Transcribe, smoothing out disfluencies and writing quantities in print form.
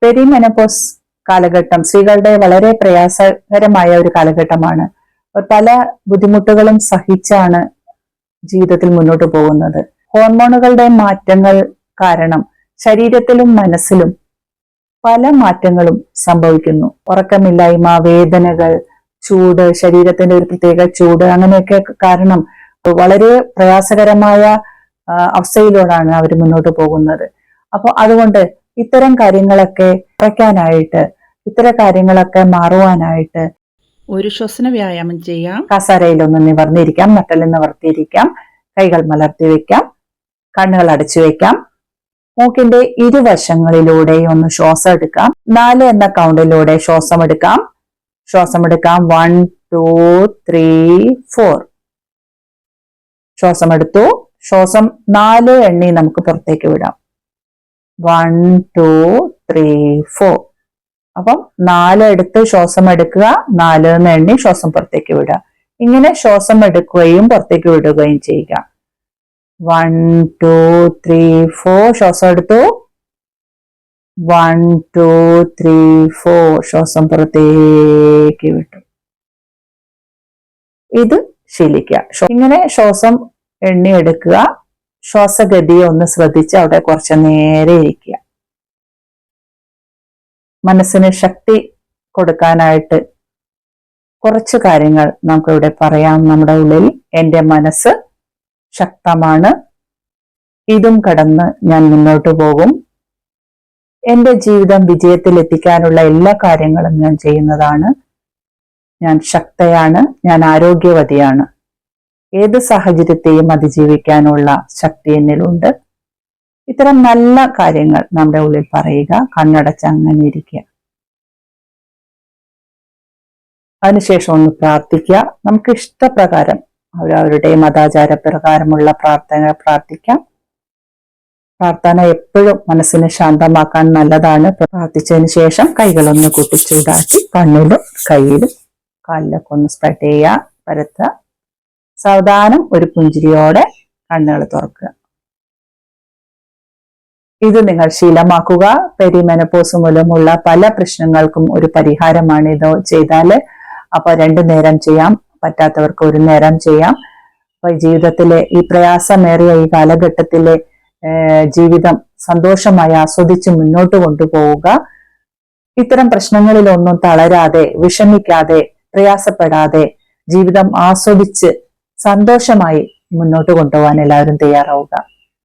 Perimenopause കാലഘട്ടം സ്ത്രീകളുടെ വളരെ പ്രയാസകരമായ ഒരു കാലഘട്ടമാണ്. പല ബുദ്ധിമുട്ടുകളും സഹിച്ചാണ് ജീവിതത്തിൽ മുന്നോട്ട് പോകുന്നത്. ഹോർമോണുകളുടെ മാറ്റങ്ങൾ കാരണം ശരീരത്തിലും മനസ്സിലും പല മാറ്റങ്ങളും സംഭവിക്കുന്നു. ഉറക്കമില്ലായ്മ, വേദനകൾ, ചൂട്, ശരീരത്തിന്റെ ഒരു പ്രത്യേക ചൂട്, അങ്ങനെയൊക്കെ കാരണം വളരെ പ്രയാസകരമായ അവസ്ഥയിലൂടെയാണ് അവർ മുന്നോട്ട് പോകുന്നത്. അപ്പോൾ അതുകൊണ്ട് ഇത്തരം കാര്യങ്ങളൊക്കെ കുറയ്ക്കാനായിട്ട്, ഇത്തരം കാര്യങ്ങളൊക്കെ മാറുവാനായിട്ട് ഒരു ശ്വസന വ്യായാമം ചെയ്യാം. കസേരയിലൊന്ന് നിവർന്നിരിക്കാം, നട്ടലിൽ നിവർത്തിയിരിക്കാം, കൈകൾ മലർത്തി വെക്കാം, കണ്ണുകൾ അടച്ചു വെക്കാം. മൂക്കിന്റെ ഇരുവശങ്ങളിലൂടെ ഒന്ന് ശ്വാസം എടുക്കാം. 4 എന്ന കൗണ്ടിലൂടെ ശ്വാസം എടുക്കാം. 1, 2, 3, 4. ശ്വാസം എടുത്തു. ശ്വാസം 4 എണ്ണി നമുക്ക് പുറത്തേക്ക് വിടാം. 1, 2, 3, 4. അപ്പം 4 എടുത്ത് ശ്വാസം എടുക്കുക, 4 എന്ന് എണ്ണി ശ്വാസം പുറത്തേക്ക് വിടുക. ഇങ്ങനെ ശ്വാസം എടുക്കുകയും പുറത്തേക്ക് വിടുകയും ചെയ്യുക. 1, 2, 3, 4. ശ്വാസം എടുത്തു. 1, 2, 3, 4. ശ്വാസം പുറത്തേക്ക് വിട്ടു. ഇത് ശീലിക്കുക. ഇങ്ങനെ ശ്വാസം എണ്ണി എടുക്കുക. ശ്വാസഗതിയെ ഒന്ന് ശ്രദ്ധിച്ച് അവിടെ കുറച്ച് നേരെ ഇരിക്കുക. മനസ്സിന് ശക്തി കൊടുക്കാനായിട്ട് കുറച്ച് കാര്യങ്ങൾ നമുക്കിവിടെ പറയാം. നമ്മുടെ ഉള്ളിൽ എൻ്റെ മനസ്സ് ശക്തമാണ്, ഇതും കടന്ന് ഞാൻ മുന്നോട്ട് പോകും. എൻ്റെ ജീവിതം വിജയത്തിൽ എത്തിക്കാനുള്ള എല്ലാ കാര്യങ്ങളും ഞാൻ ചെയ്യുന്നതാണ്. ഞാൻ ശക്തയാണ്, ഞാൻ ആരോഗ്യവതിയാണ്. ഏത് സാഹചര്യത്തെയും അതിജീവിക്കാനുള്ള ശക്തി എന്നിലുണ്ട്. ഇത്തരം നല്ല കാര്യങ്ങൾ നമ്മുടെ ഉള്ളിൽ പറയുക. കണ്ണടച്ച് അങ്ങനെ ഇരിക്കുക. അതിനുശേഷം ഒന്ന് പ്രാർത്ഥിക്കുക. നമുക്ക് ഇഷ്ടപ്രകാരം അവരവരുടെ മതാചാര പ്രകാരമുള്ള പ്രാർത്ഥന പ്രാർത്ഥിക്കാം. പ്രാർത്ഥന എപ്പോഴും മനസ്സിനെ ശാന്തമാക്കാൻ നല്ലതാണ്. പ്രാർത്ഥിച്ചതിന് ശേഷം കൈകളൊന്ന് കൂട്ടിച്ചൂടാക്കി കണ്ണിലും കയ്യിലും കാലിലൊക്കെ ഒന്ന് സ്പ്രെഡ് ചെയ്യുക, പരത്തുക. സാവധാനം ഒരു പുഞ്ചിരിയോടെ കണ്ണുകൾ തുറക്കുക. ഇത് നിങ്ങൾ ശീലമാക്കുക. പെരിമെനോപോസ് മൂലമുള്ള പല പ്രശ്നങ്ങൾക്കും ഒരു പരിഹാരമാണ് ഇത് ചെയ്താല്. അപ്പൊ 2 നേരം ചെയ്യാം, പറ്റാത്തവർക്ക് 1 നേരം ചെയ്യാം. അപ്പൊ ജീവിതത്തിലെ ഈ പ്രയാസമേറിയ ഈ കാലഘട്ടത്തിലെ ജീവിതം സന്തോഷമായി ആസ്വദിച്ച് മുന്നോട്ട് കൊണ്ടുപോവുക. ഇത്തരം പ്രശ്നങ്ങളിലൊന്നും തളരാതെ, വിഷമിക്കാതെ, പ്രയാസപ്പെടാതെ ജീവിതം ആസ്വദിച്ച് സന്തോഷമായി മുന്നോട്ട് കൊണ്ടുപോകാൻ എല്ലാവരും തയ്യാറാവുക.